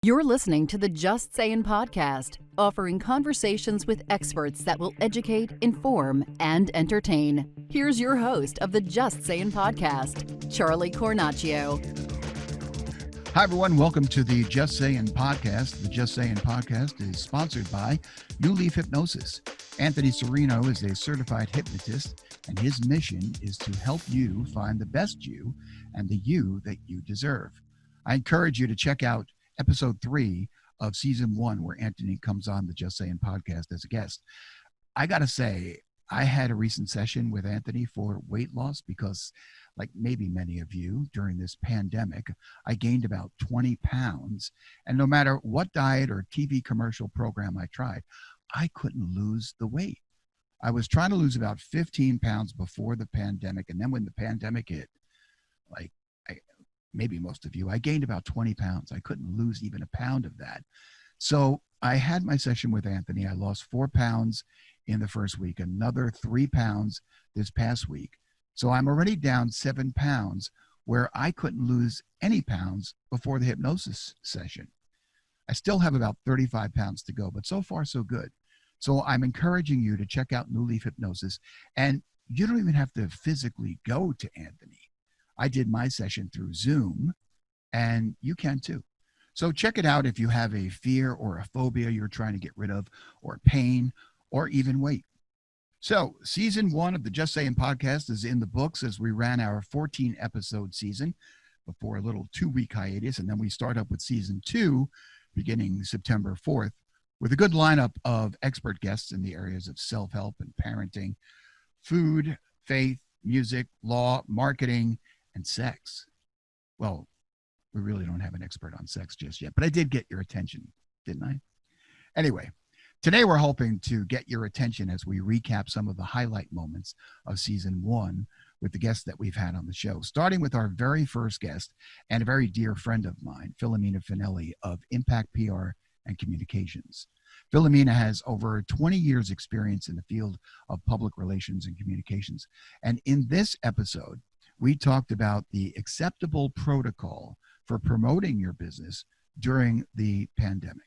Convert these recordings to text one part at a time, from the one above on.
You're listening to the Just Sayin Podcast, offering conversations with experts that will educate, inform, and entertain. Here's your host of the Just Sayin Podcast, Charlie Cornacchio. Hi, everyone. Welcome to the Just Sayin Podcast. The Just Sayin Podcast is sponsored by New Leaf Hypnosis. Anthony Serino is a certified hypnotist, and his mission is to help you find the best you and the you that you deserve. I encourage you to check out Episode 3 of Season 1, where Anthony comes on the Just Sayin Podcast as a guest. I got to say, I had a recent session with Anthony for weight loss because, like maybe many of you, during this pandemic, I gained about 20 pounds. And no matter what diet or TV commercial program I tried, I couldn't lose the weight. I was trying to lose about 15 pounds before the pandemic. And then when the pandemic hit, maybe most of you, I gained about 20 pounds. I couldn't lose even a pound of that. So I had my session with Anthony. I lost 4 pounds in the first week, another 3 pounds this past week. So I'm already down 7 pounds where I couldn't lose any pounds before the hypnosis session. I still have about 35 pounds to go, but so far so good. So I'm encouraging you to check out New Leaf Hypnosis, and you don't even have to physically go to Anthony. I did my session through Zoom, and you can too. So check it out if you have a fear or a phobia you're trying to get rid of, or pain, or even weight. So Season 1 of the Just Sayin Podcast is in the books as we ran our 14-episode season before a little 2-week hiatus, and then we start up with Season 2 beginning September 4th with a good lineup of expert guests in the areas of self-help and parenting, food, faith, music, law, marketing, and sex. Well, we really don't have an expert on sex just yet, but I did get your attention, didn't I? Anyway, today we're hoping to get your attention as we recap some of the highlight moments of Season 1 with the guests that we've had on the show, starting with our very first guest and a very dear friend of mine, Filomena Fanelli of Impact PR and Communications. Filomena has over 20 years experience in the field of public relations and communications. And in this episode, we talked about the acceptable protocol for promoting your business during the pandemic.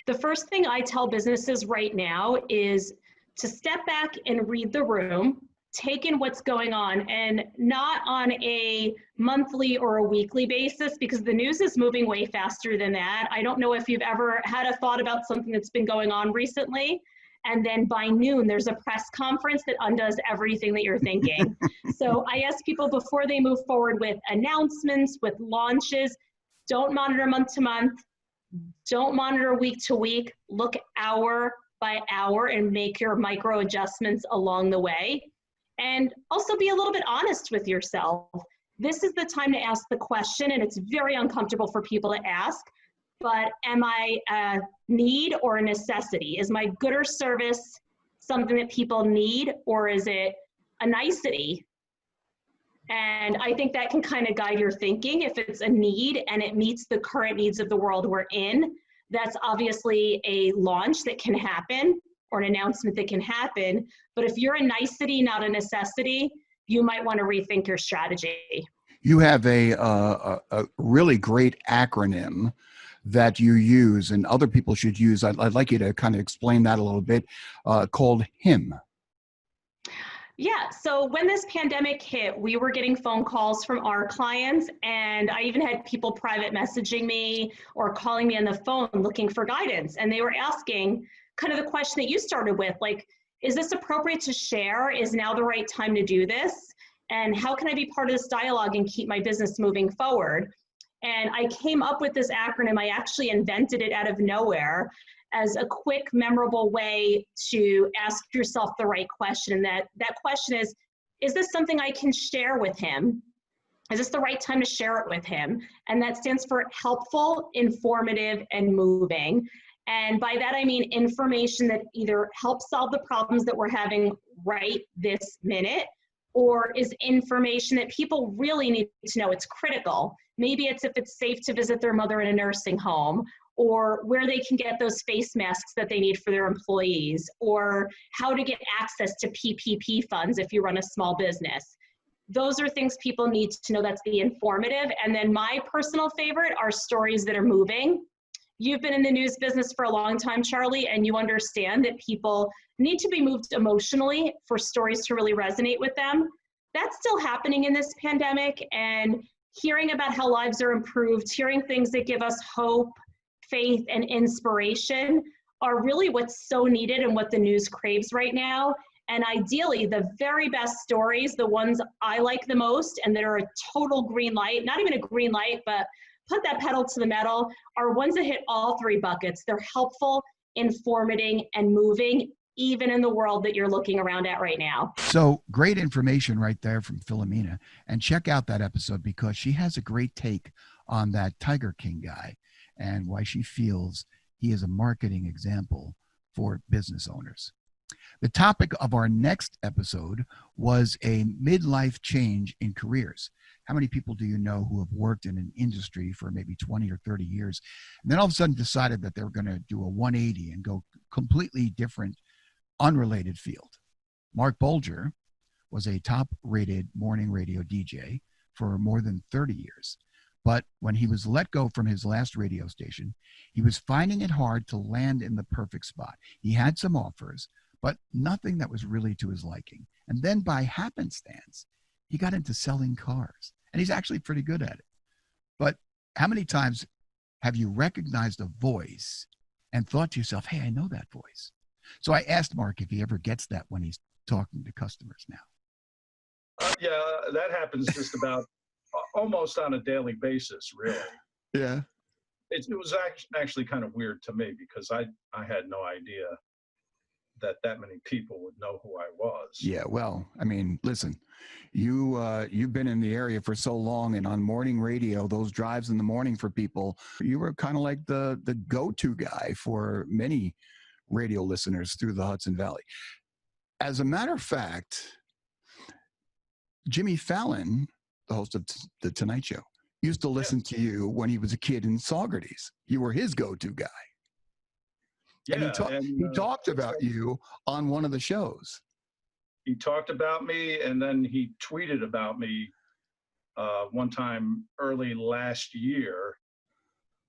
The first thing I tell businesses right now is to step back and read the room, take in what's going on, and not on a monthly or a weekly basis, because the news is moving way faster than that. I don't know if you've ever had a thought about something that's been going on recently, and then by noon, there's a press conference that undoes everything that you're thinking. So I ask people before they move forward with announcements, with launches, don't monitor month to month, don't monitor week to week, look hour by hour and make your micro adjustments along the way. And also be a little bit honest with yourself. This is the time to ask the question, and it's very uncomfortable for people to ask, but am I a need or a necessity? Is my good or service something that people need, or is it a nicety? And I think that can kind of guide your thinking. If it's a need and it meets the current needs of the world we're in, that's obviously a launch that can happen or an announcement that can happen. But if you're a nicety, not a necessity, you might want to rethink your strategy. You have a really great acronym that you use and other people should use. I'd like you to kind of explain that a little bit, called HIM. Yeah, so when this pandemic hit, we were getting phone calls from our clients, and I even had people private messaging me or calling me on the phone looking for guidance. And they were asking kind of the question that you started with, like, is this appropriate to share? Is now the right time to do this? And how can I be part of this dialogue and keep my business moving forward? And I came up with this acronym. I actually invented it out of nowhere as a quick, memorable way to ask yourself the right question. And that question is this something I can share with him? Is this the right time to share it with him? And that stands for helpful, informative, and moving. And by that, I mean information that either helps solve the problems that we're having right this minute, or is information that people really need to know. It's critical. Maybe it's if it's safe to visit their mother in a nursing home, or where they can get those face masks that they need for their employees, or how to get access to PPP funds if you run a small business. those are things people need to know. That's the informative. And then my personal favorite are stories that are moving. You've been in the news business for a long time, Charlie, and you understand that people need to be moved emotionally for stories to really resonate with them. That's still happening in this pandemic, and hearing about how lives are improved, hearing things that give us hope, faith, and inspiration are really what's so needed and what the news craves right now. And ideally, the very best stories, the ones I like the most and that are a total green light, not even a green light, but put that pedal to the metal, are ones that hit all three buckets. They're helpful, informating, and moving, even in the world that you're looking around at right now. So great information right there from Filomena. And check out that episode because she has a great take on that Tiger King guy and why she feels he is a marketing example for business owners. The topic of our next episode was a midlife change in careers. How many people do you know who have worked in an industry for maybe 20 or 30 years and then all of a sudden decided that they were going to do a 180 and go completely different, unrelated field? Mark Bolger was a top-rated morning radio DJ for more than 30 years. But when he was let go from his last radio station, he was finding it hard to land in the perfect spot. He had some offers, but nothing that was really to his liking. And then by happenstance, he got into selling cars. And he's actually pretty good at it. But how many times have you recognized a voice and thought to yourself, hey, I know that voice? So I asked Mark if he ever gets that when he's talking to customers now. Yeah, that happens just about almost on a daily basis, really. Yeah. It was actually kind of weird to me because I had no idea that many people would know who I was. Yeah, well, I mean, listen, you've been in the area for so long, and on morning radio, those drives in the morning for people, you were kind of like the go-to guy for many radio listeners through the Hudson Valley. As a matter of fact, Jimmy Fallon, the host of The Tonight Show, used to listen to you when he was a kid in Saugerties. You were his go-to guy. Yeah, and he talked about you on one of the shows. He talked about me, and then he tweeted about me one time early last year.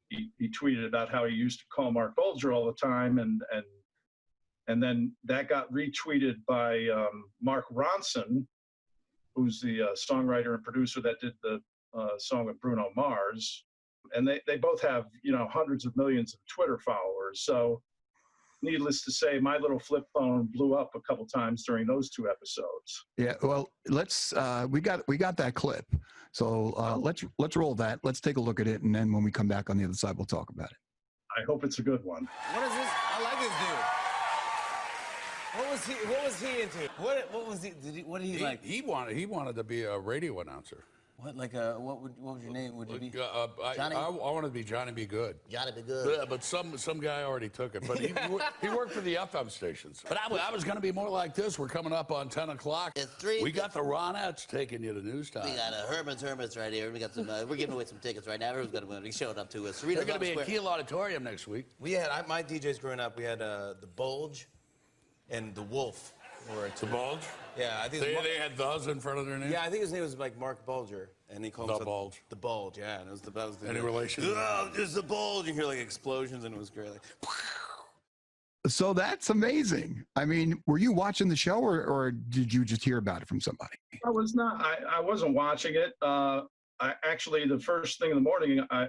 He tweeted about how he used to call Mark Bolger all the time, and then that got retweeted by Mark Ronson, who's the songwriter and producer that did the song with Bruno Mars, and they both have hundreds of millions of Twitter followers. So, needless to say, my little flip phone blew up a couple times during those two episodes. Yeah, well, let's we got that clip. So let's roll that. Let's take a look at it, and then when we come back on the other side, we'll talk about it. I hope it's a good one. What is this? I like this dude. What was he into? What was he? What did he like? He wanted to be a radio announcer. What what was your name? Would you be Johnny? I wanted to be Johnny Be Good. Johnny Be Good. Yeah, but some guy already took it. But he worked for the FM stations. But I was going to be more like this. We're coming up on 10 o'clock. It's 3. We got the Ronettes taking you to news time. We got Herman's right here. We got some. We're giving away some tickets right now. Everyone's going to be showing up to us. They're going to be at Kiel Auditorium next week. We had my DJs growing up. We had the Bulge and the Wolf. The Bulge? Yeah, I think they had those in front of their name. Yeah, I think his name was like Mark Bulger, and he called the himself Bulge. The Bulge, yeah, and it was the best. Any relation? Oh, there's the Bulge. You hear like explosions, and it was great. Like, so that's amazing. I mean, were you watching the show, or did you just hear about it from somebody? I was not. I wasn't watching it. I actually, the first thing in the morning, I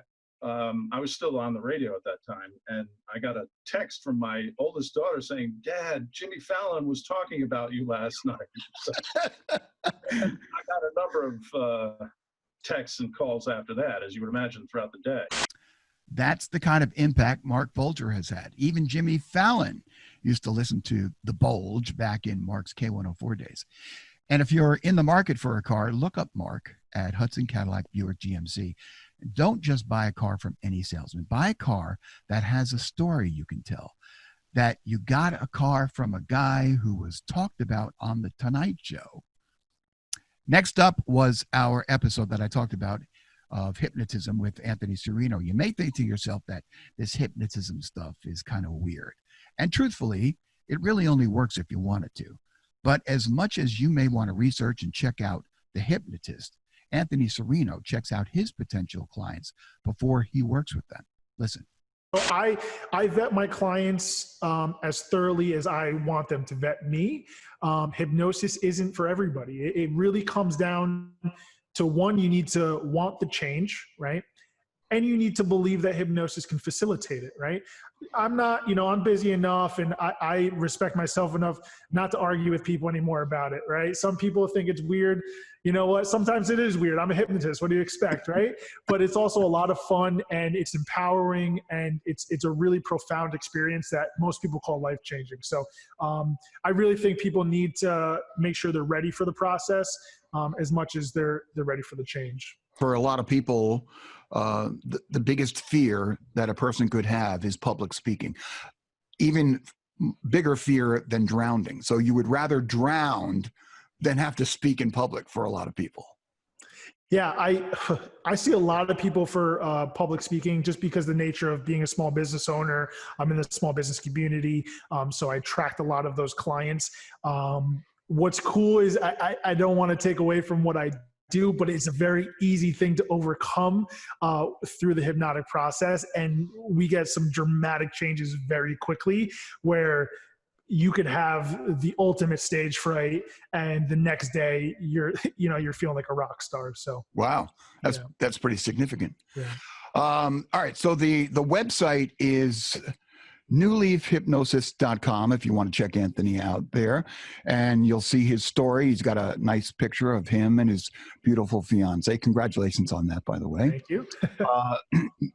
was still on the radio at that time, and I got a text from my oldest daughter saying, "Dad, Jimmy Fallon was talking about you last night." So, I got a number of texts and calls after that, as you would imagine, throughout the day. That's the kind of impact Mark Bolger has had. Even Jimmy Fallon used to listen to The Bulge back in Mark's K104 days. And if you're in the market for a car, look up Mark at Hudson Cadillac Buick GMC. Don't just buy a car from any salesman. Buy a car that has a story you can tell. That you got a car from a guy who was talked about on The Tonight Show. Next up was our episode that I talked about of hypnotism with Anthony Serino. You may think to yourself that this hypnotism stuff is kind of weird. And truthfully, it really only works if you want it to. But as much as you may want to research and check out the hypnotist, Anthony Serino, checks out his potential clients before he works with them. Listen. I vet my clients as thoroughly as I want them to vet me. Hypnosis isn't for everybody. It really comes down to, one, you need to want the change, right? And you need to believe that hypnosis can facilitate it, right? I'm not, I'm busy enough and I respect myself enough not to argue with people anymore about it, right? Some people think it's weird. You know what? Sometimes it is weird. I'm a hypnotist. What do you expect, right? But it's also a lot of fun and it's empowering and it's a really profound experience that most people call life-changing. So I really think people need to make sure they're ready for the process as much as they're ready for the change. For a lot of people, the biggest fear that a person could have is public speaking, even bigger fear than drowning. So you would rather drown than have to speak in public for a lot of people. Yeah, I see a lot of people for public speaking just because the nature of being a small business owner. I'm in the small business community, so I attract a lot of those clients. What's cool is I don't want to take away from what I do, but it's a very easy thing to overcome through the hypnotic process. And we get some dramatic changes very quickly where you could have the ultimate stage fright and the next day you're feeling like a rock star. So, wow, that's pretty significant. Yeah. All right. So the website is newleafhypnosis.com if you want to check Anthony out there, and you'll see his story. He's got a nice picture of him and his beautiful fiance. Congratulations on that, by the way. Thank you.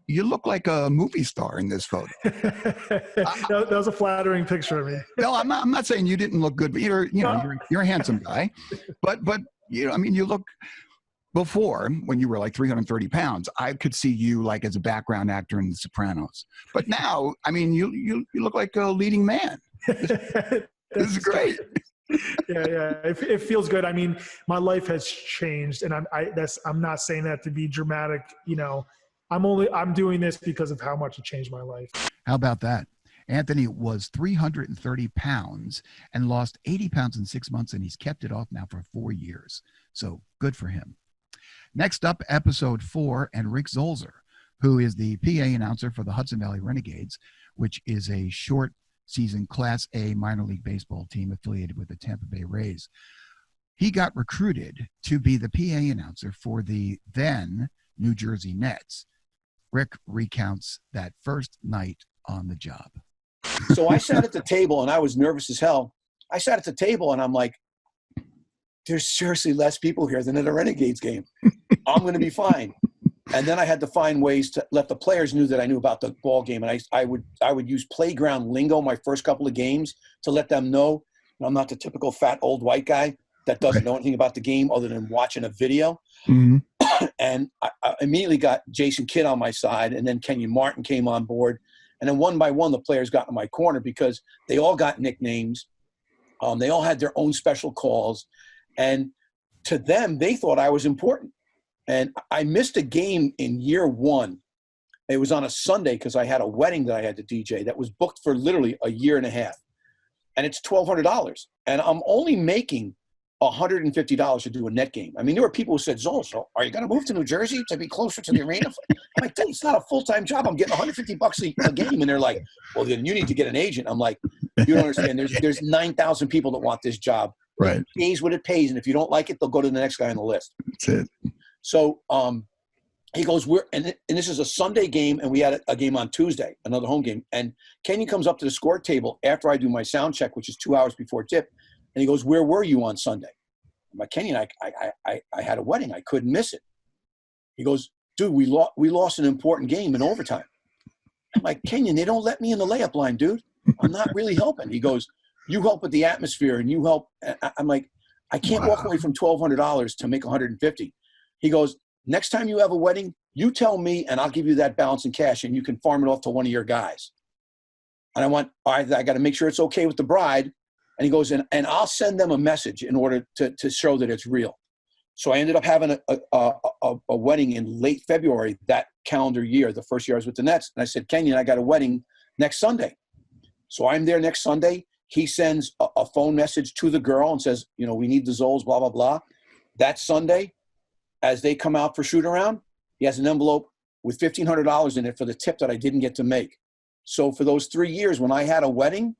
You look like a movie star in this photo. That was a flattering picture of me. No, I'm not saying you didn't look good, but you're a handsome guy. But you look. Before, when you were like 330 pounds, I could see you like as a background actor in The Sopranos. But now, you look like a leading man. This is great. Yeah. It feels good. My life has changed, and I'm not saying that to be dramatic. I'm doing this because of how much it changed my life. How about that? Anthony was 330 pounds and lost 80 pounds in 6 months, and he's kept it off now for 4 years. So good for him. Next up, episode 4, and Rick Zolzer, who is the PA announcer for the Hudson Valley Renegades, which is a short season Class A minor league baseball team affiliated with the Tampa Bay Rays. He got recruited to be the PA announcer for the then New Jersey Nets. Rick recounts that first night on the job. So I sat at the table and I was nervous as hell. I sat at the table and I'm like, there's seriously less people here than at a Renegades game. I'm going to be fine. And then I had to find ways to let the players knew that I knew about the ball game. And I would use playground lingo my first couple of games to let them know I'm not the typical fat old white guy that doesn't know anything about the game other than watching a video. Mm-hmm. And I immediately got Jason Kidd on my side, and then Kenyon Martin came on board. And then one by one, the players got in my corner because they all got nicknames. They all had their own special calls. And to them, they thought I was important. And I missed a game in year 1. It was on a Sunday because I had a wedding that I had to DJ that was booked for literally a year and a half. And it's $1,200. And I'm only making $150 to do a net game. There were people who said, Zolzer, are you going to move to New Jersey to be closer to the arena? I'm like, dude, it's not a full-time job. I'm getting $150 a game. And they're like, well, then you need to get an agent. I'm like, you don't understand. There's 9,000 people that want this job. Right. It pays what it pays. And if you don't like it, they'll go to the next guy on the list. That's it. So he goes, and this is a Sunday game, and we had a game on Tuesday, another home game. And Kenyon comes up to the score table after I do my sound check, which is 2 hours before tip. And he goes, where were you on Sunday? I'm like, Kenyon, I had a wedding. I couldn't miss it. He goes, dude, we lost an important game in overtime. I'm like, Kenyon, they don't let me in the layup line, dude. I'm not really helping. He goes, you help with the atmosphere, and you help. I'm like, I can't walk away from $1,200 to make $150. He goes, next time you have a wedding, you tell me, and I'll give you that balance in cash, and you can farm it off to one of your guys. And I went, all right, I got to make sure it's okay with the bride. And he goes, and I'll send them a message in order to show that it's real. So I ended up having a wedding in late February that calendar year, the first year I was with the Nets. And I said, Kenyon, I got a wedding next Sunday. So I'm there next Sunday. He sends a phone message to the girl and says, we need the Zols, blah, blah, blah. that Sunday, as they come out for shoot around, he has an envelope with $1,500 in it for the tip that I didn't get to make. So for those 3 years when I had a wedding,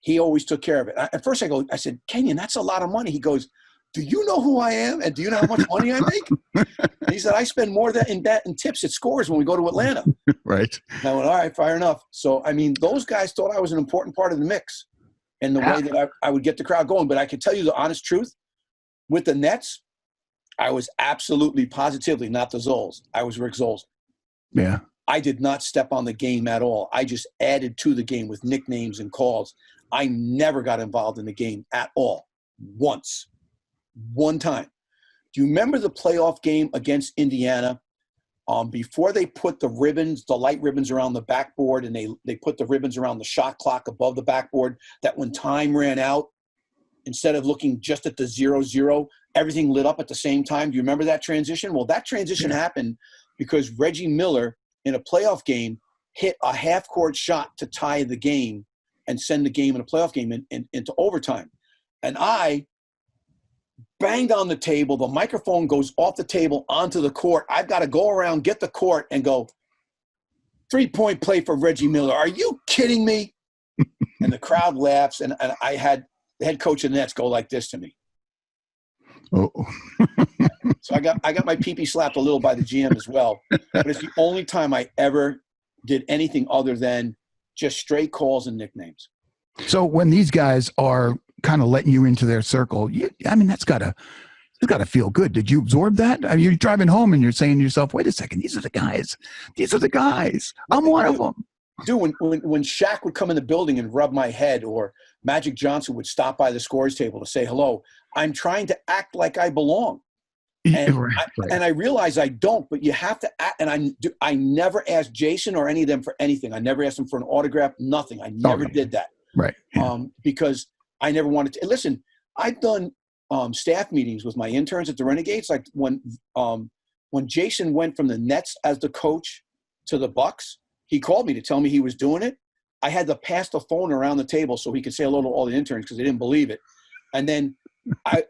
he always took care of it. At first I said, Kenyon, that's a lot of money. He goes, do you know who I am? And do you know how much money I make? And he said, I spend more in tips at Scores when we go to Atlanta. Right. And I went, all right, fair enough. So, I mean, those guys thought I was an important part of the mix in the way that I would get the crowd going. But I can tell you the honest truth, with the Nets, I was absolutely positively not the Zolz. I was Rick Zolzer. Yeah. I did not step on the game at all. I just added to the game with nicknames and calls. I never got involved in the game at all. One time. Do you remember the playoff game against Indiana? Before they put the ribbons, the light ribbons around the backboard, and they put the ribbons around the shot clock above the backboard, that when time ran out, instead of looking just at the 0-0, everything lit up at the same time. Do you remember that transition? Well, that transition happened because Reggie Miller, in a playoff game, hit a half-court shot to tie the game and send the game in a playoff game into overtime. And I banged on the table. The microphone goes off the table onto the court. I've got to go around, get the court, and go, 3-point play for Reggie Miller. Are you kidding me? And the crowd laughs, and I had the head coach of the Nets go like this to me. Oh. So I got my pee-pee slapped a little by the GM as well. But it's the only time I ever did anything other than just straight calls and nicknames. So when these guys are kind of letting you into their circle, that's gotta feel good. Did you absorb that? I mean, you're driving home and you're saying to yourself, wait a second, these are the guys. I'm one of them. Dude, when Shaq would come in the building and rub my head, or Magic Johnson would stop by the scores table to say hello, I'm trying to act like I belong. And, and I realize I don't, but you have to act. And I never asked Jason or any of them for anything. I never asked them for an autograph, nothing. I never did that. Right. Yeah. Because I never wanted to. Listen, I've done staff meetings with my interns at the Renegades. Like when Jason went from the Nets as the coach to the Bucks, he called me to tell me he was doing it. I had to pass the phone around the table so he could say hello to all the interns because they didn't believe it. And then I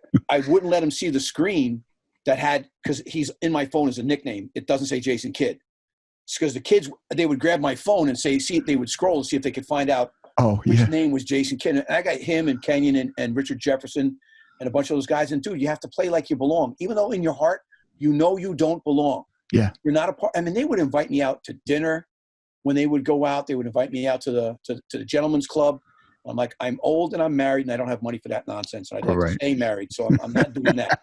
wouldn't let him see the screen that had, because he's in my phone as a nickname. It doesn't say Jason Kidd. It's because the kids, they would grab my phone and they would scroll and see if they could find out which name was Jason Kidd. And I got him and Kenyon and Richard Jefferson and a bunch of those guys. And dude, you have to play like you belong, even though in your heart, you know you don't belong. Yeah. You're not a part. I mean, they would invite me out to dinner. When they would go out, they would invite me out to the gentleman's club. I'm like, I'm old and I'm married and I don't have money for that nonsense. And I'd like to stay married. So I'm not doing that.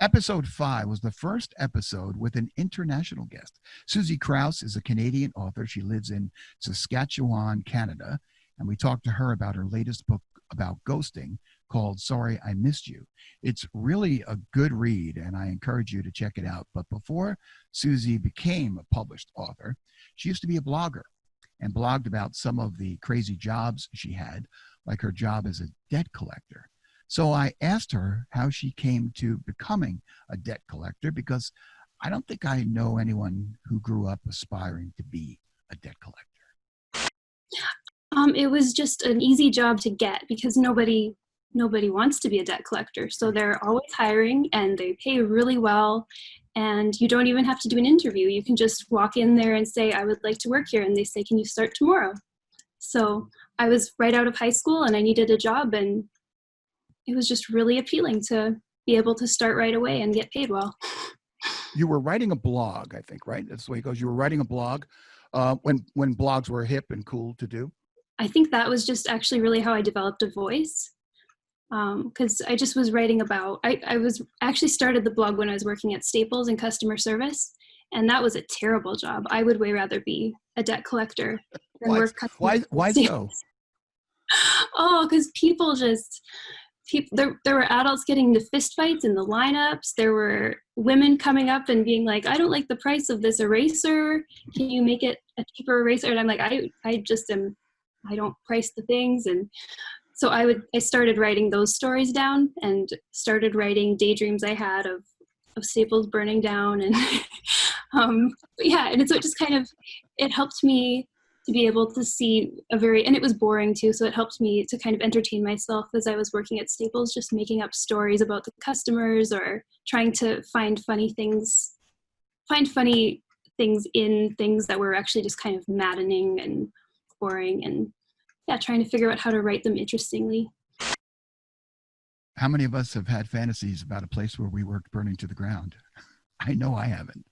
Episode 5 was the first episode with an international guest. Suzy Krause is a Canadian author. She lives in Saskatchewan, Canada. And we talked to her about her latest book about ghosting called Sorry I Missed You. It's really a good read, and I encourage you to check it out. But before Suzy became a published author, she used to be a blogger and blogged about some of the crazy jobs she had, like her job as a debt collector. So I asked her how she came to becoming a debt collector, because I don't think I know anyone who grew up aspiring to be a debt collector. It was just an easy job to get because nobody wants to be a debt collector. So they're always hiring and they pay really well. And you don't even have to do an interview. You can just walk in there and say, I would like to work here. And they say, can you start tomorrow? So I was right out of high school and I needed a job, and it was just really appealing to be able to start right away and get paid well. You were writing a blog, I think, right? That's the way it goes. You were writing a blog when blogs were hip and cool to do. I think that was just actually really how I developed a voice. Because I just was writing about, I was actually started the blog when I was working at Staples in customer service, and that was a terrible job. I would way rather be a debt collector than work customer. Why so? Oh, because there were adults getting into fistfights in the lineups. There were women coming up and being like, I don't like the price of this eraser. Can you make it a cheaper eraser? And I'm like, I don't price the things. And so I started writing those stories down and started writing daydreams I had of Staples burning down. And and so it just kind of, it helped me to be able to see and it was boring too, so it helped me to kind of entertain myself as I was working at Staples, just making up stories about the customers or trying to find funny things in things that were actually just kind of maddening and boring, and trying to figure out how to write them interestingly. How many of us have had fantasies about a place where we worked burning to the ground? I know I haven't,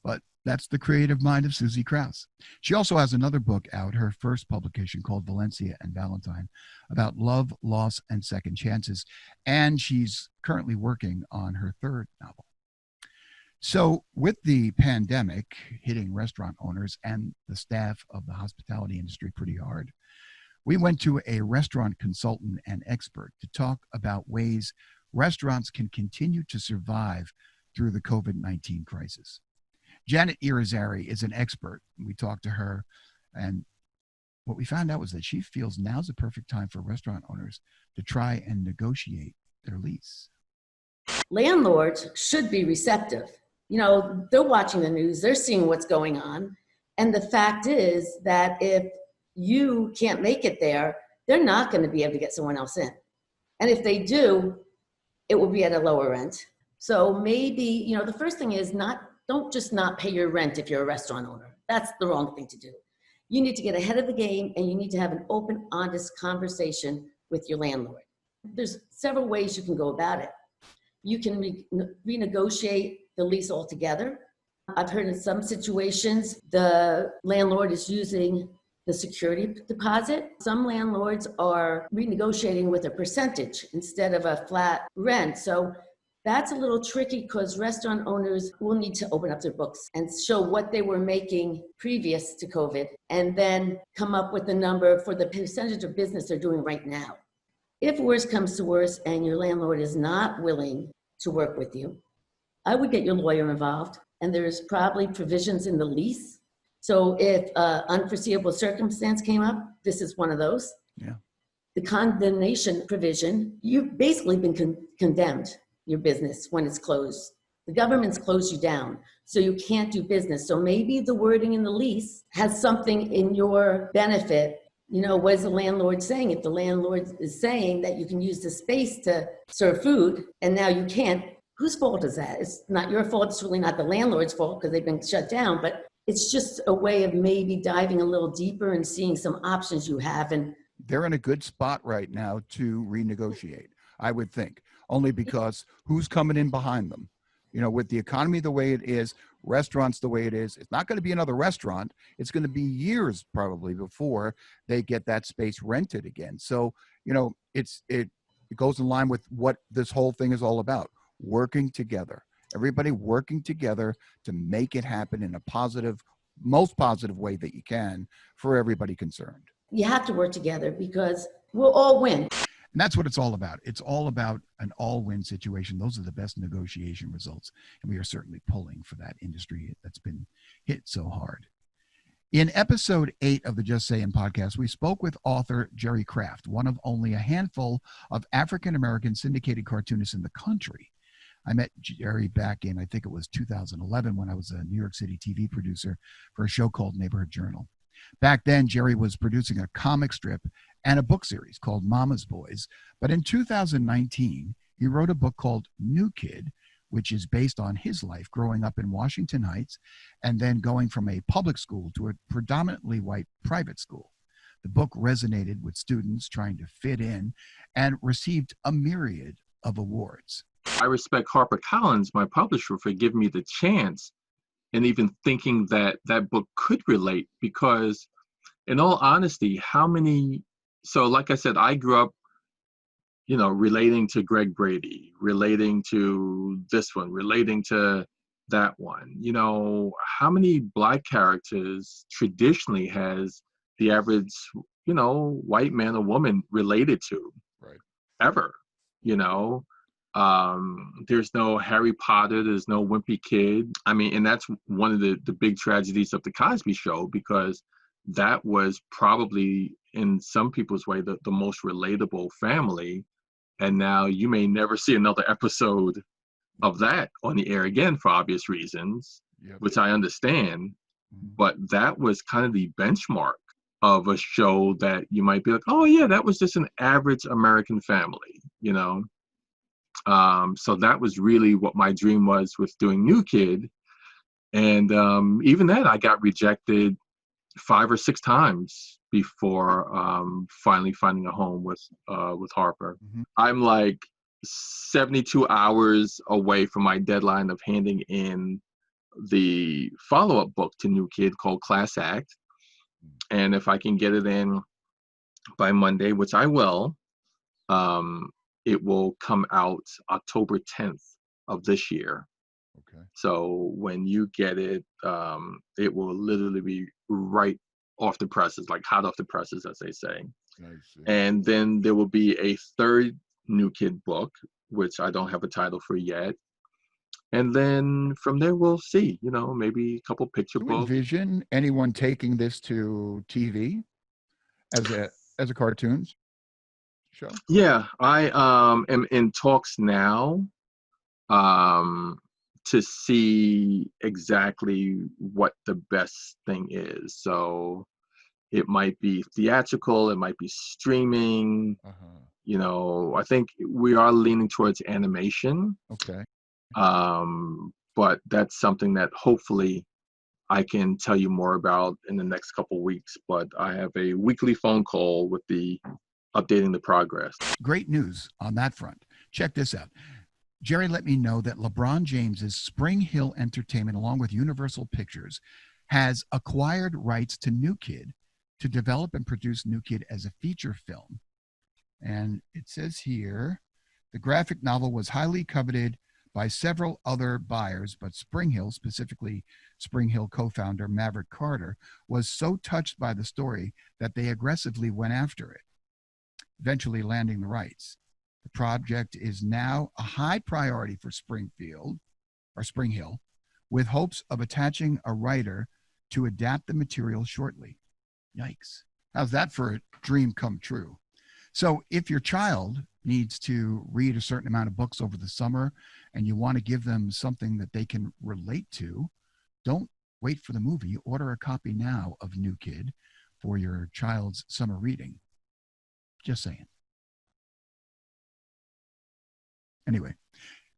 but that's the creative mind of Suzy Krause. She also has another book out, her first publication, called Valencia and Valentine, about love, loss, and second chances. And she's currently working on her third novel. So with the pandemic hitting restaurant owners and the staff of the hospitality industry pretty hard, we went to a restaurant consultant and expert to talk about ways restaurants can continue to survive through the COVID-19 crisis. Janet Irrizary is an expert. We talked to her, and what we found out was that she feels now's the perfect time for restaurant owners to try and negotiate their lease. Landlords should be receptive. You know, they're watching the news, they're seeing what's going on. And the fact is that if you can't make it there, they're not going to be able to get someone else in. And if they do, it will be at a lower rent. So maybe, you know, the first thing is don't just not pay your rent if you're a restaurant owner. That's the wrong thing to do. You need to get ahead of the game, and you need to have an open, honest conversation with your landlord. There's several ways you can go about it. You can renegotiate the lease altogether. I've heard in some situations the landlord is using the security deposit. Some landlords are renegotiating with a percentage instead of a flat rent. So that's a little tricky because restaurant owners will need to open up their books and show what they were making previous to COVID, and then come up with a number for the percentage of business they're doing right now. If worse comes to worse and your landlord is not willing to work with you, I would get your lawyer involved, and there's probably provisions in the lease. So if an unforeseeable circumstance came up, this is one of those. Yeah. The condemnation provision, you've basically been condemned, your business, when it's closed. The government's closed you down, so you can't do business. So maybe the wording in the lease has something in your benefit. You know, what is the landlord saying? If the landlord is saying that you can use the space to serve food and now you can't, whose fault is that? It's not your fault. It's really not the landlord's fault because they've been shut down, but it's just a way of maybe diving a little deeper and seeing some options you have. And they're in a good spot right now to renegotiate, I would think, only because who's coming in behind them? You know, with the economy the way it is, restaurants the way it is, it's not going to be another restaurant. It's going to be years probably before they get that space rented again. So, you know, it goes in line with what this whole thing is all about, working together. Everybody working together to make it happen in a positive, most positive way that you can for everybody concerned. you have to work together because we'll all win. And that's what it's all about. It's all about an all-win situation. Those are the best negotiation results. And we are certainly pulling for that industry that's been hit so hard. In episode 8 of the Just Sayin podcast, we spoke with author Jerry Craft, one of only a handful of African-American syndicated cartoonists in the country. I met Jerry back in, I think it was 2011, when I was a New York City TV producer for a show called Neighborhood Journal. Back then, Jerry was producing a comic strip and a book series called Mama's Boys. But in 2019, he wrote a book called New Kid, which is based on his life growing up in Washington Heights and then going from a public school to a predominantly white private school. The book resonated with students trying to fit in and received a myriad of awards. I respect HarperCollins, my publisher, for giving me the chance and even thinking that that book could relate, because in all honesty, so like I said, I grew up, relating to Greg Brady, relating to this one, relating to that one. How many Black characters traditionally has the average, white man or woman related to? Right. Ever, there's no Harry Potter, there's no Wimpy Kid. And that's one of the big tragedies of the Cosby Show, because that was probably, in some people's way, the most relatable family. And now you may never see another episode of that on the air again for obvious reasons, Yep. which I understand. But that was kind of the benchmark of a show that you might be like, oh yeah, that was just an average American family, you know. So that was really what my dream was with doing New Kid. And even then I got rejected 5 or 6 times before finally finding a home with Harper. Mm-hmm. I'm like 72 hours away from my deadline of handing in the follow-up book to New Kid called Class Act. And if I can get it in by Monday, which I will, it will come out October 10th of this year. Okay. So when you get it, it will literally be right off the presses, like hot off the presses, as they say. I see. And then there will be a third New Kid book, which I don't have a title for yet. And then from there, we'll see, you know, maybe a couple picture Do you books. envision anyone taking this to TV as a cartoons show? Yeah, I am in talks now to see exactly what the best thing is. So it might be theatrical, it might be streaming. You know, I think we are leaning towards animation. Okay. But that's something that hopefully I can tell you more about in the next couple weeks. But I have a weekly phone call with the updating the progress. Great news on that front. Check this out. Jerry let me know that LeBron James's Spring Hill Entertainment, along with Universal Pictures, has acquired rights to New Kid to develop and produce New Kid as a feature film. And it says here, the graphic novel was highly coveted by several other buyers, but Spring Hill, specifically Spring Hill co-founder Maverick Carter, was so touched by the story that they aggressively went after it, eventually landing the rights. The project is now a high priority for Spring Hill, with hopes of attaching a writer to adapt the material shortly. Yikes. How's that for a dream come true? So if your child needs to read a certain amount of books over the summer and you want to give them something that they can relate to, don't wait for the movie. Order a copy now of New Kid for your child's summer reading. Just saying. Anyway,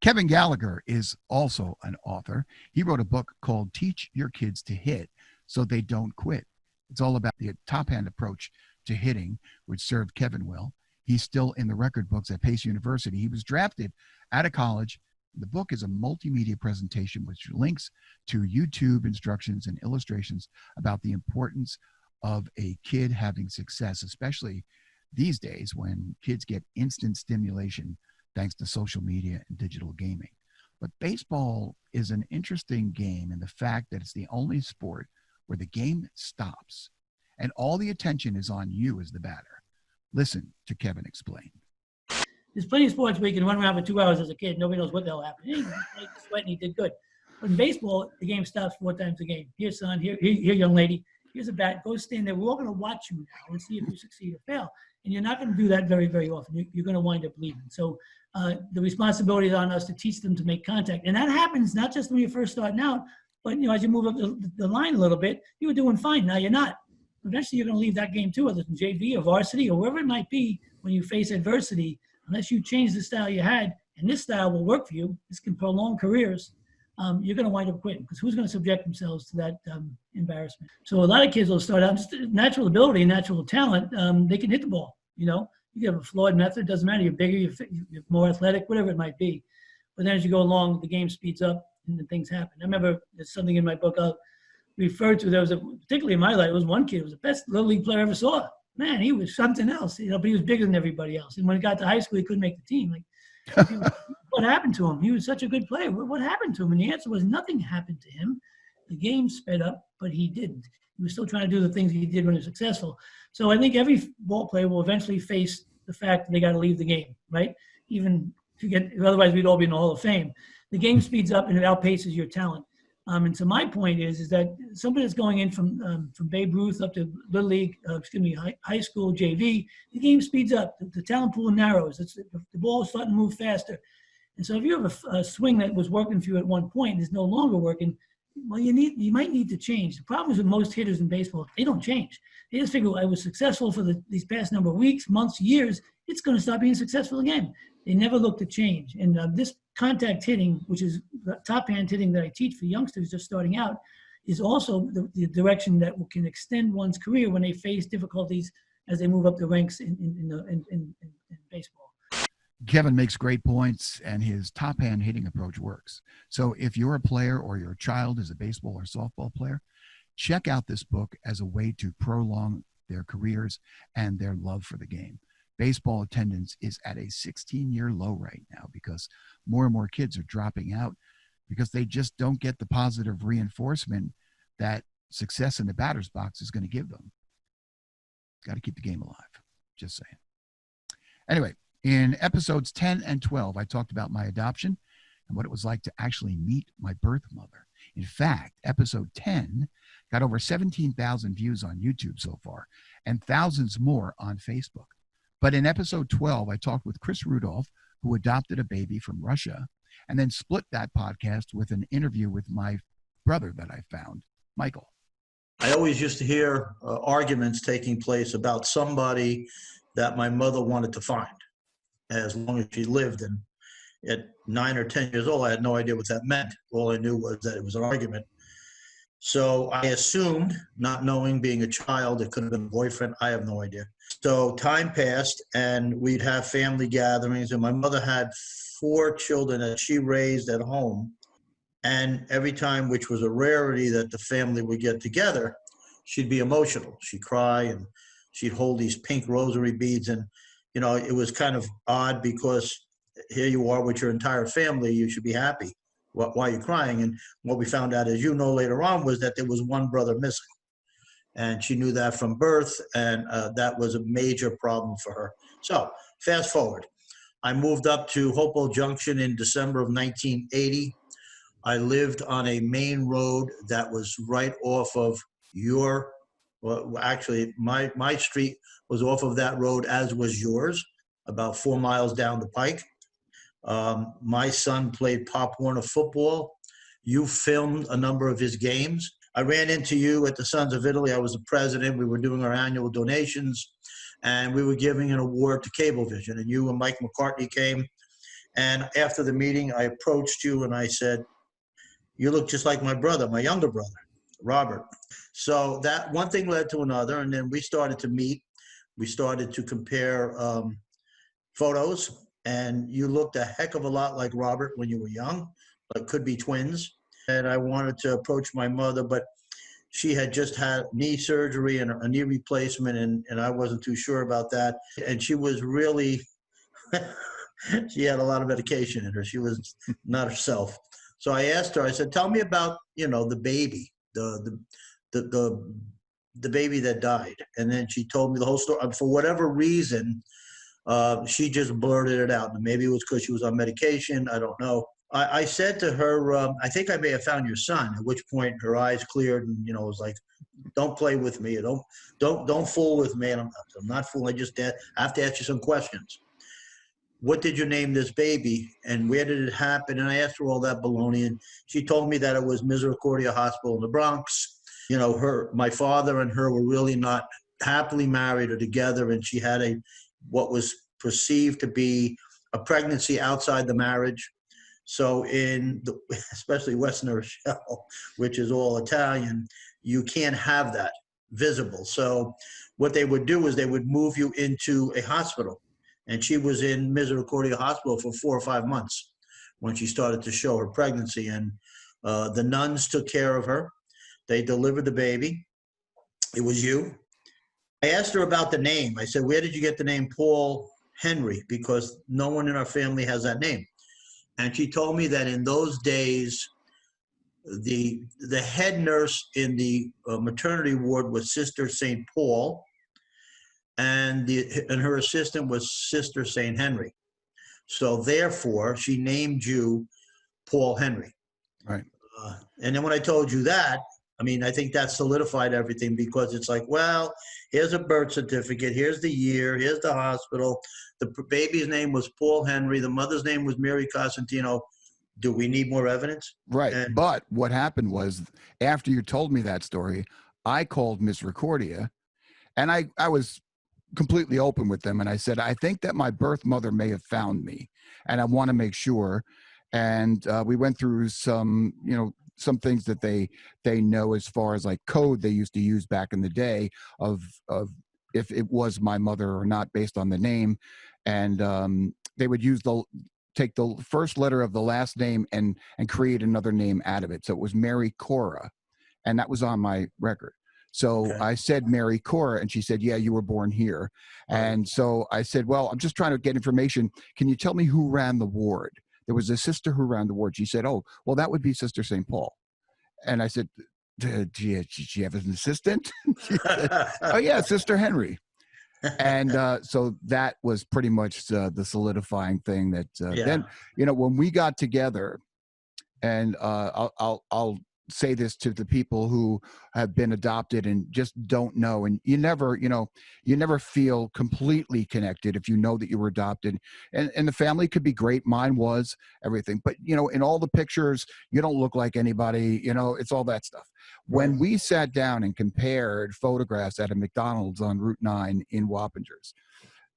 Kevin Gallagher is also an author. He wrote a book called Teach Your Kids to Hit So They Don't Quit. It's all about the top-hand approach to hitting, which served Kevin well. He's still in the record books at Pace University. He was drafted out of college. The book is a multimedia presentation which links to YouTube instructions and illustrations about the importance of a kid having success, especially these days when kids get instant stimulation thanks to social media and digital gaming. But baseball is an interesting game in the fact that it's the only sport where the game stops and all the attention is on you as the batter. Listen to Kevin explain. There's plenty of sports where you can run around for 2 hours as a kid. Nobody knows what the hell happened. He sweat and he did good. But in baseball, the game stops 4 times a game. Here, son, here, young lady, here's a bat. Go stand there. We're all going to watch you now and see if you succeed or fail. And you're not going to do that very, very often. You're going to wind up leaving. So the responsibility is on us to teach them to make contact. And that happens not just when you're first starting out, but as you move up the line a little bit, you were doing fine. Now you're not. Eventually, you're going to leave that game too, whether it's in JV or varsity or wherever it might be. When you face adversity, unless you change the style you had, and this style will work for you, this can prolong careers, you're going to wind up quitting, because who's going to subject themselves to that embarrassment? So a lot of kids will start out just natural ability, natural talent. They can hit the ball. You can have a flawed method. Doesn't matter. You're bigger, you're more athletic, whatever it might be. But then as you go along, the game speeds up and then things happen. I remember there's something in my book I'll refer to. There was particularly in my life, it was one kid who was the best Little League player I ever saw. Man, he was something else, but he was bigger than everybody else. And when he got to high school, he couldn't make the team. What happened to him? He was such a good player. What happened to him? And the answer was nothing happened to him. The game sped up, but he didn't. He was still trying to do the things he did when he was successful. So I think every ball player will eventually face the fact that they got to leave the game, right? Even otherwise we'd all be in the Hall of Fame. The game speeds up and it outpaces your talent. And so my point is that somebody that's going in from Babe Ruth up to Little League, high school, JV, the game speeds up. The talent pool narrows. The ball is starting to move faster. And so if you have a swing that was working for you at one point and is no longer working, well, you might need to change. The problem is with most hitters in baseball, they don't change. They just figure, I was successful for these past number of weeks, months, years. It's going to stop being successful again. They never look to change. And this contact hitting, which is the top hand hitting that I teach for youngsters just starting out, is also the direction that can extend one's career when they face difficulties as they move up the ranks in baseball. Kevin makes great points, and his top hand hitting approach works. So if you're a player or your child is a baseball or softball player, check out this book as a way to prolong their careers and their love for the game. Baseball attendance is at a 16-year low right now because more and more kids are dropping out because they just don't get the positive reinforcement that success in the batter's box is going to give them. Got to keep the game alive. Just saying. Anyway, in episodes 10 and 12, I talked about my adoption and what it was like to actually meet my birth mother. In fact, episode 10 got over 17,000 views on YouTube so far and thousands more on Facebook. But in episode 12, I talked with Chris Rudolph, who adopted a baby from Russia, and then split that podcast with an interview with my brother that I found, Michael. I always used to hear arguments taking place about somebody that my mother wanted to find as long as she lived. And at 9 or 10 years old, I had no idea what that meant. All I knew was that it was an argument. So I assumed, not knowing, being a child, it could have been a boyfriend. I have no idea. So time passed, and we'd have family gatherings, and my mother had 4 children that she raised at home. And every time, which was a rarity that the family would get together, she'd be emotional. She'd cry, and she'd hold these pink rosary beads. And, you know, it was kind of odd because here you are with your entire family. You should be happy. Why are you crying? And what we found out, as you know, later on, was that there was one brother missing. And she knew that from birth, and that was a major problem for her. So fast forward. I moved up to Hopewell Junction in December of 1980. I lived on a main road that was right off of my street was off of that road, as was yours, about 4 miles down the pike. My son played Pop Warner football. You filmed a number of his games. I ran into you at the Sons of Italy. I was the president. We were doing our annual donations, and we were giving an award to Cablevision. And you and Mike McCartney came. And after the meeting, I approached you and I said, "You look just like my brother, my younger brother, Robert." So that one thing led to another, and then we started to meet. We started to compare photos, and you looked a heck of a lot like Robert when you were young, like could be twins. And I wanted to approach my mother, but she had just had knee surgery and a knee replacement, and I wasn't too sure about that. And she was really, she had a lot of medication in her. She was not herself. So I asked her, I said, "Tell me about, the baby, the baby that died." And then she told me the whole story. For whatever reason, she just blurted it out. And maybe it was because she was on medication. I don't know. I said to her, "I think I may have found your son." At which point her eyes cleared and, was like, "Don't play with me. Don't fool with me." And I'm not fooling. I just have to ask you some questions. What did you name this baby, and where did it happen? And I asked her all that baloney, and she told me that it was Misericordia Hospital in the Bronx. My father and her were really not happily married or together, and she had what was perceived to be a pregnancy outside the marriage. So especially Western Rochelle, which is all Italian, you can't have that visible. So what they would do is they would move you into a hospital. And she was in Misericordia Hospital for 4 or 5 months when she started to show her pregnancy. And the nuns took care of her. They delivered the baby. It was you. I asked her about the name. I said, "Where did you get the name Paul Henry?" Because no one in our family has that name. And she told me that in those days, the head nurse in the maternity ward was Sister St. Paul, and her assistant was Sister St. Henry. So therefore, she named you Paul Henry. Right. And then when I told you that, I think that solidified everything, because it's like, well, here's a birth certificate, here's the year, here's the hospital. The baby's name was Paul Henry. The mother's name was Mary Cosentino. do we need more evidence? Right. And- But what happened was, after you told me that story, I called Miss Recordia, and I was completely open with them. And I said, I think that my birth mother may have found me, and I want to make sure. And we went through some, some things that they know as far as like code they used to use back in the day of if it was my mother or not based on the name. And they would take the first letter of the last name and create another name out of it. So it was Mary Cora, and that was on my record. So I said Mary Cora, and she said, yeah, you were born here. And so I said, well, I'm just trying to get information. Can you tell me who ran the ward? There was a sister who ran the ward. She said, oh, well, that would be Sister St. Paul. And I said, did she have an assistant? She said, oh, yeah, Sister Henry. And so that was pretty much the solidifying thing that then, when we got together, and I'll say this to the people who have been adopted and just don't know, and you never feel completely connected if you know that you were adopted, and the family could be great. Mine was everything, but in all the pictures you don't look like anybody, it's all that stuff. When we sat down and compared photographs at a McDonald's on Route 9 in Wappingers,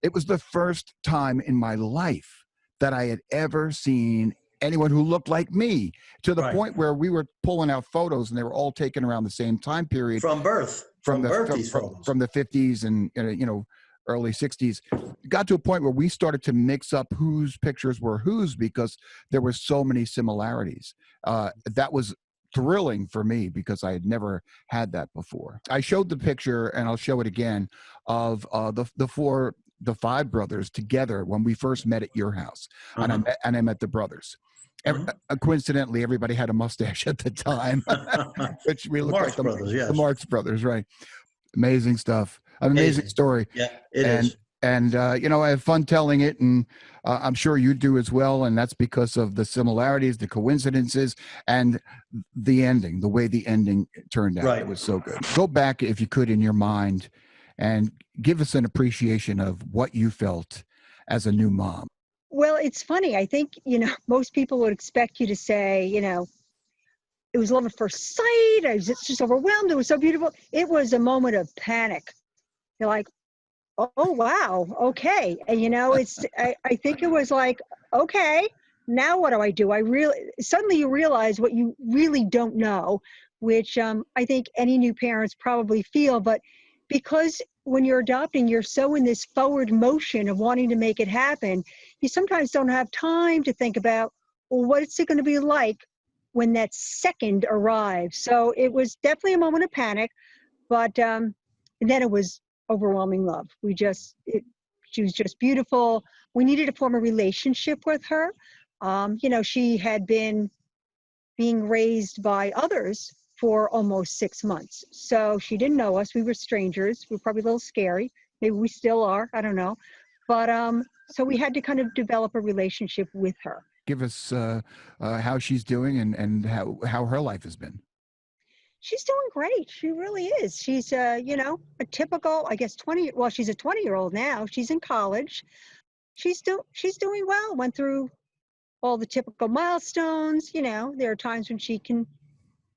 it was the first time in my life that I had ever seen anyone who looked like me, to the point where we were pulling out photos and they were all taken around the same time period from birth, from the 50s and early 60s. It got to a point where we started to mix up whose pictures were whose because there were so many similarities. That was thrilling for me because I had never had that before. I showed the picture, and I'll show it again, of the five brothers together when we first met at your house. And I met the brothers. Coincidentally, everybody had a mustache at the time, which we looked like the Marx Brothers, right? Amazing stuff. Amazing story. Yeah, it is. And I have fun telling it, and I'm sure you do as well. And that's because of the similarities, the coincidences, and the ending, the way the ending turned out. It was so good. Go back, if you could, in your mind, and give us an appreciation of what you felt as a new mom. Well, it's funny. I think, most people would expect you to say, it was love at first sight. I was just overwhelmed. It was so beautiful. It was a moment of panic. You're like, oh, wow. Okay. And, I think it was like, okay, now what do? Suddenly you realize what you really don't know, which I think any new parents probably feel, but because when you're adopting, you're so in this forward motion of wanting to make it happen, you sometimes don't have time to think about, well, what's it going to be like when that second arrives? So it was definitely a moment of panic, but and then it was overwhelming love. She was just beautiful. We needed to form a relationship with her. She had been being raised by others for almost 6 months. So she didn't know us. We were strangers. We were probably a little scary. Maybe we still are. I don't know. But so we had to kind of develop a relationship with her. Give us how she's doing and how her life has been. She's doing great. She really is. She's, a typical, I guess, she's a 20-year-old now. She's in college. She's doing well. Went through all the typical milestones. There are times when she can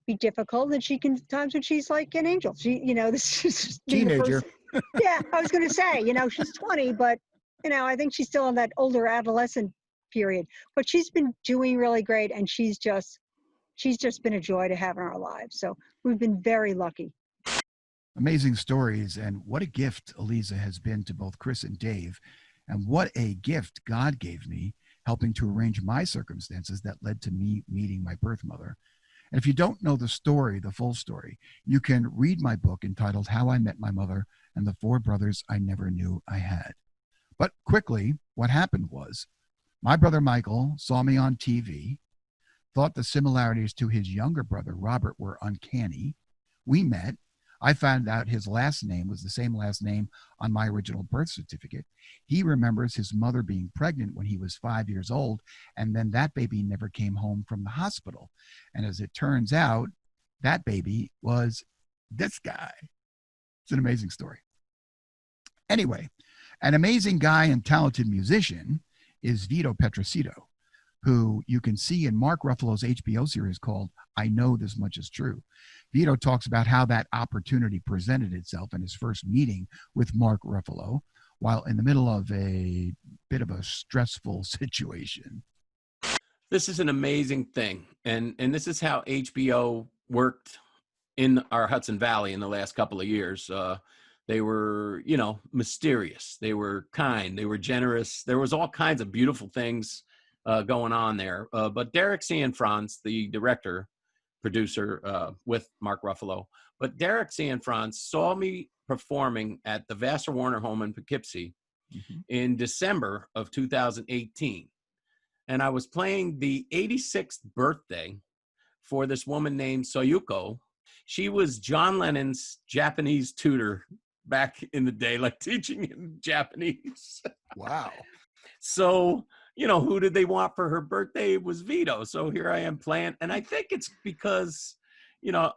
be difficult, and times when she's like an angel. This is teenager. Yeah, I was going to say, she's 20, but I think she's still in that older adolescent period. But she's been doing really great, and she's just been a joy to have in our lives. So we've been very lucky. Amazing stories, and what a gift Eliza has been to both Chris and Dave, and what a gift God gave me, helping to arrange my circumstances that led to me meeting my birth mother. And if you don't know the full story, you can read my book entitled How I Met My Mother and the Four Brothers I Never Knew I Had. But quickly, what happened was, my brother Michael saw me on TV, thought the similarities to his younger brother Robert were uncanny. We met. I found out his last name was the same last name on my original birth certificate. He remembers his mother being pregnant when he was 5 years old, and then that baby never came home from the hospital. And as it turns out, that baby was this guy. It's an amazing story. Anyway, an amazing guy and talented musician is Vito Petroccitto, who you can see in Mark Ruffalo's HBO series called I Know This Much Is True. Vito talks about how that opportunity presented itself in his first meeting with Mark Ruffalo while in the middle of a bit of a stressful situation. This is an amazing thing. And this is how HBO worked in our Hudson Valley in the last couple of years. They were, you know, mysterious. They were kind. They were generous. There was all kinds of beautiful things going on there. But Derek Cianfrance, the director, producer with Mark Ruffalo, but Derek Cianfrance saw me performing at the Vassar Warner home in Poughkeepsie in December of 2018. And I was playing the 86th birthday for this woman named Soyuko. She was John Lennon's Japanese tutor back in the day, like teaching him Japanese. Wow. So, you know, who did they want for her birthday? It was Vito. So here I am playing. And I think it's because, you know,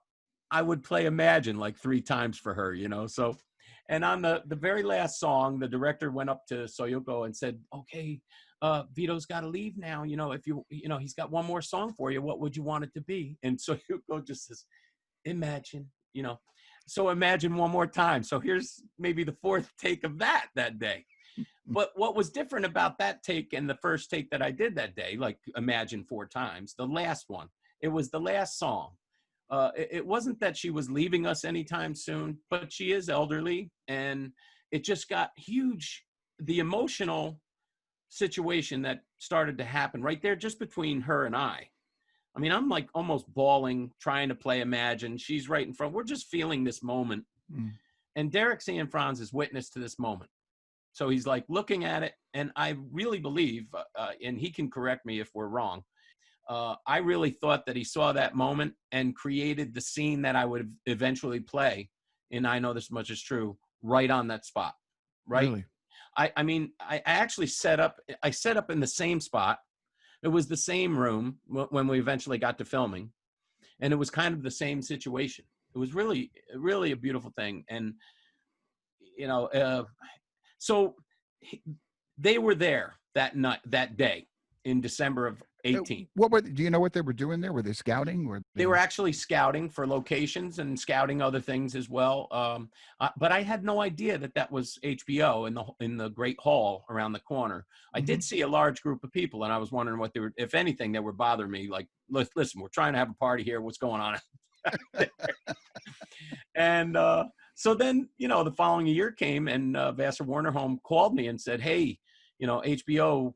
I would play Imagine like 3 times for her, you know. So, and on the very last song, the director went up to Soyuko and said, okay, Vito's got to leave now. You know, if you know, he's got one more song for you. What would you want it to be? And Soyuko just says, Imagine, you know. So Imagine one more time. So here's maybe the 4th take of that day. But what was different about that take and the first take that I did that day, like Imagine 4 times, the last one, it was the last song. It wasn't that she was leaving us anytime soon, but she is elderly, and it just got huge. The emotional situation that started to happen right there just between her and I mean, I'm like almost bawling, trying to play Imagine. She's right in front. We're just feeling this moment. And Derek Cianfrance is witness to this moment. So he's like looking at it, and I really believe, and he can correct me if we're wrong, I really thought that he saw that moment and created the scene that I would eventually play in I Know This Much Is True right on that spot, right? Really? I mean, I actually set up in the same spot. It was the same room when we eventually got to filming, and it was kind of the same situation. It was really, really a beautiful thing. And, you know, so they were there that night, that day in December of 18. Do you know what they were doing there? Were they scouting? They were actually scouting for locations and scouting other things as well. But I had no idea that was HBO in the great hall around the corner. I did see a large group of people, and I was wondering what they were, if anything, that would bother me. Like, listen, we're trying to have a party here. What's going on? And so then, you know, the following year came, and Vassar Warner Home called me and said, hey, you know, HBO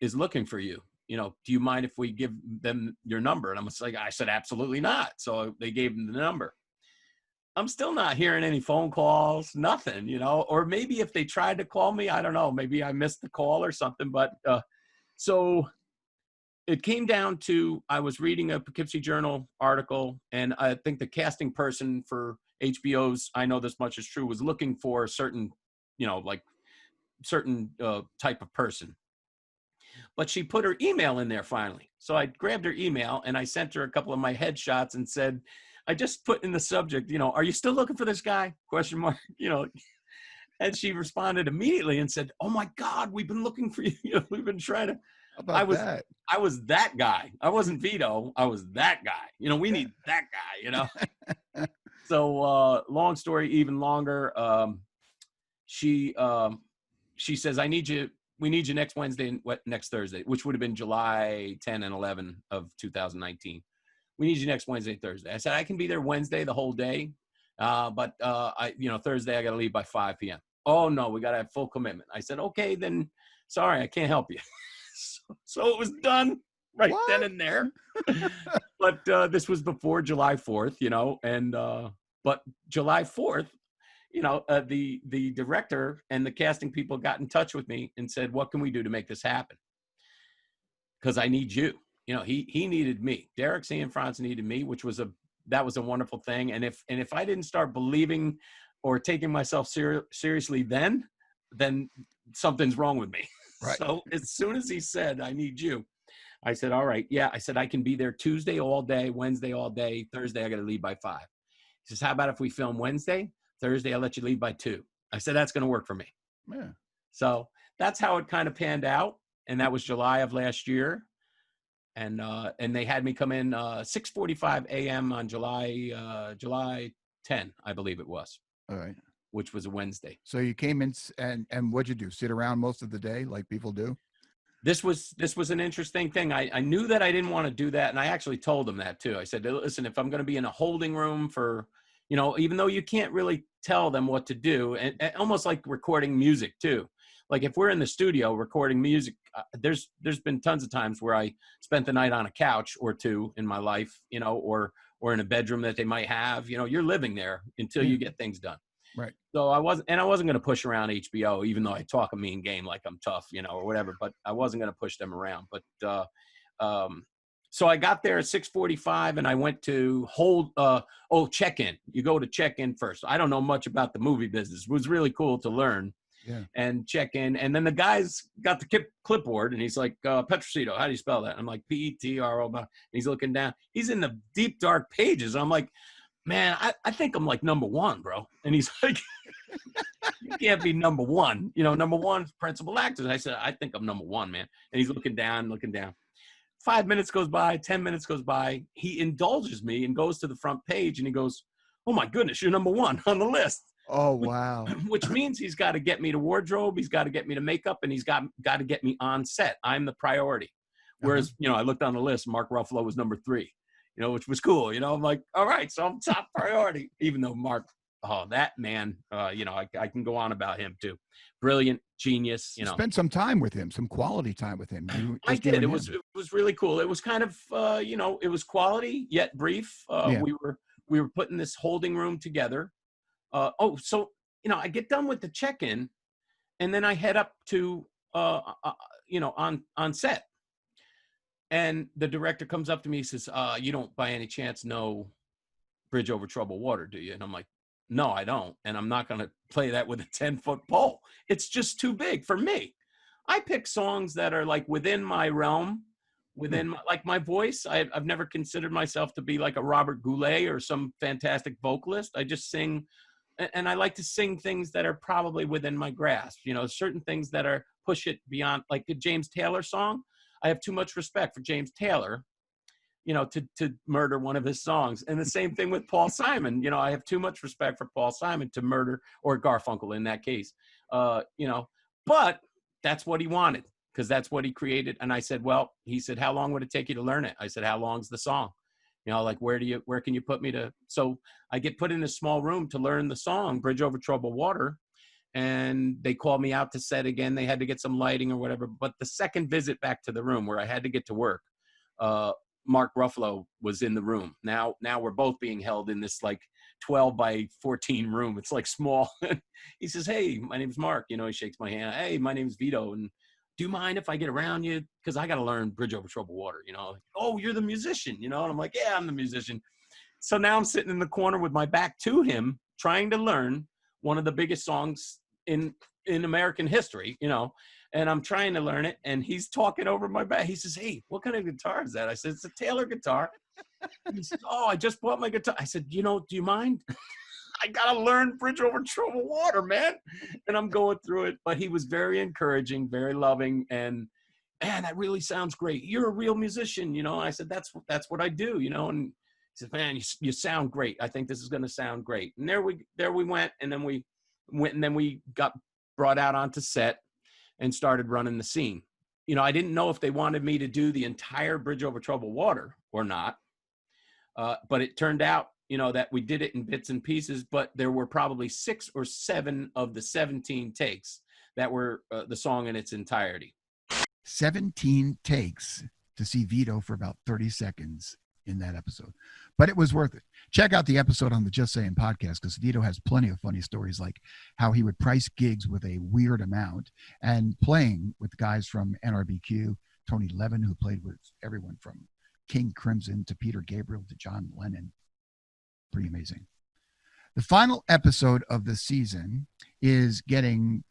is looking for you. You know, do you mind if we give them your number? And I said, absolutely not. So they gave him the number. I'm still not hearing any phone calls, nothing, you know, or maybe if they tried to call me, I don't know, maybe I missed the call or something. But so it came down to, I was reading a Poughkeepsie Journal article, and I think the casting person for HBO's I Know This Much Is True was looking for a certain, you know, like certain type of person. But she put her email in there finally. So I grabbed her email and I sent her a couple of my headshots and said, I just put in the subject, you know, are you still looking for this guy? ? You know, and she responded immediately and said, oh my God, we've been looking for you. You know, we've been trying to. I was that guy. I wasn't Vito. I was that guy. You know, we need that guy, you know? So long story, even longer. She says, we need you next Wednesday and next Thursday, which would have been July 10 and 11 of 2019. We need you next Wednesday, Thursday. I said, I can be there Wednesday the whole day. But Thursday I got to leave by 5 p.m. Oh no, we got to have full commitment. I said, okay, then sorry, I can't help you. So it was done right then and there. But this was before July 4th, you know, and, but July 4th, you know, the director and the casting people got in touch with me and said, what can we do to make this happen? Because I need you. You know, he needed me. Derek Cianfrance needed me, that was a wonderful thing. And if I didn't start believing or taking myself seriously then something's wrong with me. Right. So as soon as he said, I need you, I said, all right. Yeah. I said, I can be there Tuesday all day, Wednesday all day, Thursday I got to leave by 5. He says, how about if we film Wednesday? Thursday, I'll let you leave by 2. I said, that's going to work for me. Yeah. So that's how it kind of panned out. And that was July of last year. and they had me come in 6:45 a.m. on July 10, I believe it was. All right. Which was a Wednesday. So you came in and what'd you do? Sit around most of the day like people do? This was an interesting thing. I knew that I didn't want to do that, and I actually told them that too. I said, listen, if I'm going to be in a holding room for, even though you can't really tell them what to do, and almost like recording music too. Like if we're in the studio recording music, there's been tons of times where I spent the night on a couch or two in my life, or in a bedroom that they might have. You're living there until you get things done. Right. So I wasn't going to push around HBO, even though I talk a mean game like I'm tough, or whatever, but I wasn't going to push them around. But so I got there at 6:45 and I went to check-in. You go to check-in first. I don't know much about the movie business. It was really cool to learn and check in. And then the guy's got the clipboard and he's like, Petroccitto, how do you spell that? I'm like, P-E-T-R-O. And he's looking down. He's in the deep, dark pages. I'm like, man, I think I'm like number one, bro. And he's like, you can't be number one. Number one is principal actors. I said, I think I'm number one, man. And he's looking down. 5 minutes goes by, 10 minutes goes by. He indulges me and goes to the front page and he goes, oh my goodness, you're number one on the list. Oh, wow. Which means he's got to get me to wardrobe. He's got to get me to makeup, and he's got to get me on set. I'm the priority. Whereas, I looked on the list, Mark Ruffalo was number 3. Which was cool. I'm like, all right, so I'm top priority. Even though Mark, that man, I can go on about him too. Brilliant, genius. Spend some time with him, some quality time with him. I did. It was really cool. It was kind of, it was quality yet brief. We were putting this holding room together. So I get done with the check-in, and then I head up to, on set. And the director comes up to me, he says, you don't by any chance know Bridge Over Troubled Water, do you? And I'm like, no, I don't. And I'm not going to play that with a 10-foot pole. It's just too big for me. I pick songs that are like within my realm, within my voice. I've never considered myself to be like a Robert Goulet or some fantastic vocalist. I just sing, and I like to sing things that are probably within my grasp. Certain things that are push it beyond, like the James Taylor song. I have too much respect for James Taylor, to murder one of his songs. And the same thing with Paul Simon. I have too much respect for Paul Simon to murder, or Garfunkel in that case. But that's what he wanted, because that's what he created. And I said, he said, how long would it take you to learn it? I said, how long's the song? Like, where can you put me to? So I get put in a small room to learn the song, Bridge Over Troubled Water. And they called me out to set again. They had to get some lighting or whatever. But the second visit back to the room where I had to get to work, Mark Ruffalo was in the room. Now we're both being held in this like 12 by 14 room. It's like small. He says, hey, my name's Mark. He shakes my hand. Hey, my name's Vito. And do you mind if I get around you? Because I got to learn Bridge Over Troubled Water. Oh, you're the musician. And I'm like, yeah, I'm the musician. So now I'm sitting in the corner with my back to him, trying to learn one of the biggest songs in American history, and I'm trying to learn it, and he's talking over my back. He says, hey, what kind of guitar is that? I said, it's a Taylor guitar. He says, oh, I just bought my guitar. I said, do you mind? I got to learn Bridge Over Troubled Water, man. And I'm going through it, but he was very encouraging, very loving, and man, that really sounds great. You're a real musician, I said, that's what I do, and he said, man, you sound great. I think this is going to sound great. And there we went, and then we got brought out onto set and started running the scene. I didn't know if they wanted me to do the entire Bridge Over Troubled Water or not. But it turned out, that we did it in bits and pieces, but there were probably 6 or 7 of the 17 takes that were the song in its entirety. 17 takes to see Vito for about 30 seconds in that episode, but it was worth it. Check out the episode on the Just Sayin Podcast, because Vito has plenty of funny stories, like how he would price gigs with a weird amount and playing with guys from NRBQ, Tony Levin, who played with everyone from King Crimson to Peter Gabriel to John Lennon. Pretty amazing. The final episode of the season is getting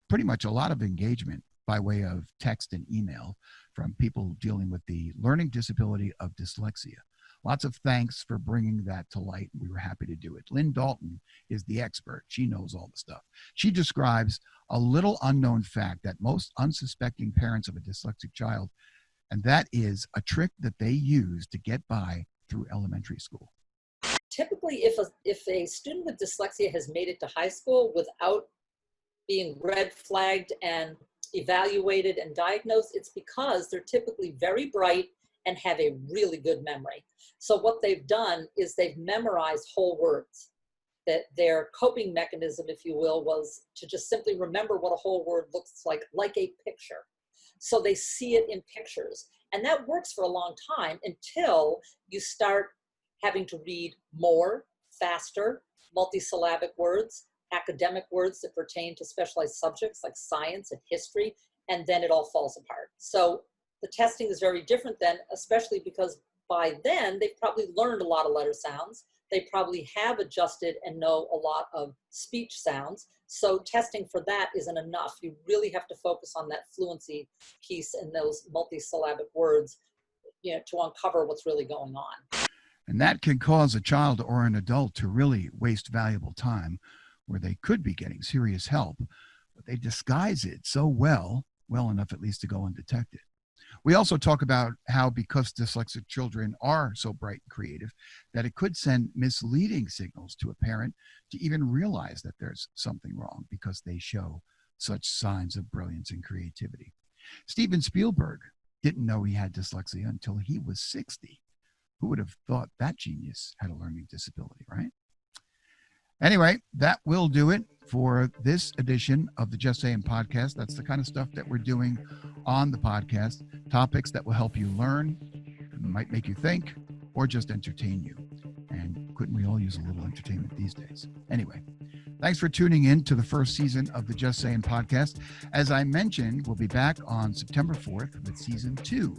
pretty much a lot of engagement by way of text and email from people dealing with the learning disability of dyslexia. Lots of thanks for bringing that to light. We were happy to do it. Lynn Dalton is the expert. She knows all the stuff. She describes a little unknown fact that most unsuspecting parents of a dyslexic child And that is a trick that they use to get by through elementary school. Typically, if a student with dyslexia has made it to high school without being red flagged and evaluated and diagnosed, it's because they're typically very bright and have a really good memory. So what they've done is they've memorized whole words. That their coping mechanism, if you will, was to just simply remember what a whole word looks like a picture. So they see it in pictures. And that works for a long time until you start having to read more, faster, multisyllabic words, academic words that pertain to specialized subjects like science and history, and then it all falls apart. So the testing is very different then, especially because by then they've probably learned a lot of letter sounds. They probably have adjusted and know a lot of speech sounds. So testing for that isn't enough. You really have to focus on that fluency piece and those multisyllabic words, to uncover what's really going on. And that can cause a child or an adult to really waste valuable time where they could be getting serious help, but they disguise it so well enough at least to go undetected. We also talk about how, because dyslexic children are so bright and creative, that it could send misleading signals to a parent to even realize that there's something wrong because they show such signs of brilliance and creativity. Steven Spielberg didn't know he had dyslexia until he was 60. Who would have thought that genius had a learning disability, right? Anyway, that will do it for this edition of the Just Sayin Podcast. That's the kind of stuff that we're doing on the podcast. Topics that will help you learn, might make you think, or just entertain you. And couldn't we all use a little entertainment these days? Anyway, thanks for tuning in to the first season of the Just Sayin Podcast. As I mentioned, we'll be back on September 4th with season 2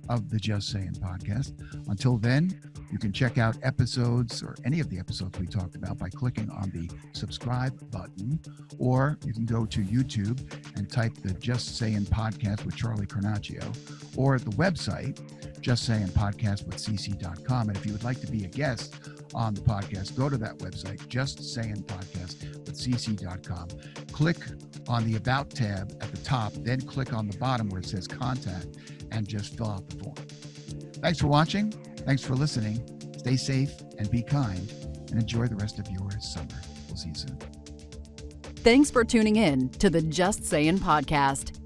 of the Just Sayin Podcast. Until then, you can check out episodes or any of the episodes we talked about by clicking on the subscribe button, or you can go to YouTube and type the Just Sayin Podcast with Charlie Cornacchio, or the website, justsayinpodcastwithcc.com. And if you would like to be a guest on the podcast, go to that website, justsayinpodcastwithcc.com. Click on the About tab at the top, then click on the bottom where it says Contact, and just fill out the form. Thanks for watching. Thanks for listening. Stay safe and be kind, and enjoy the rest of your summer. We'll see you soon. Thanks for tuning in to the Just Sayin Podcast.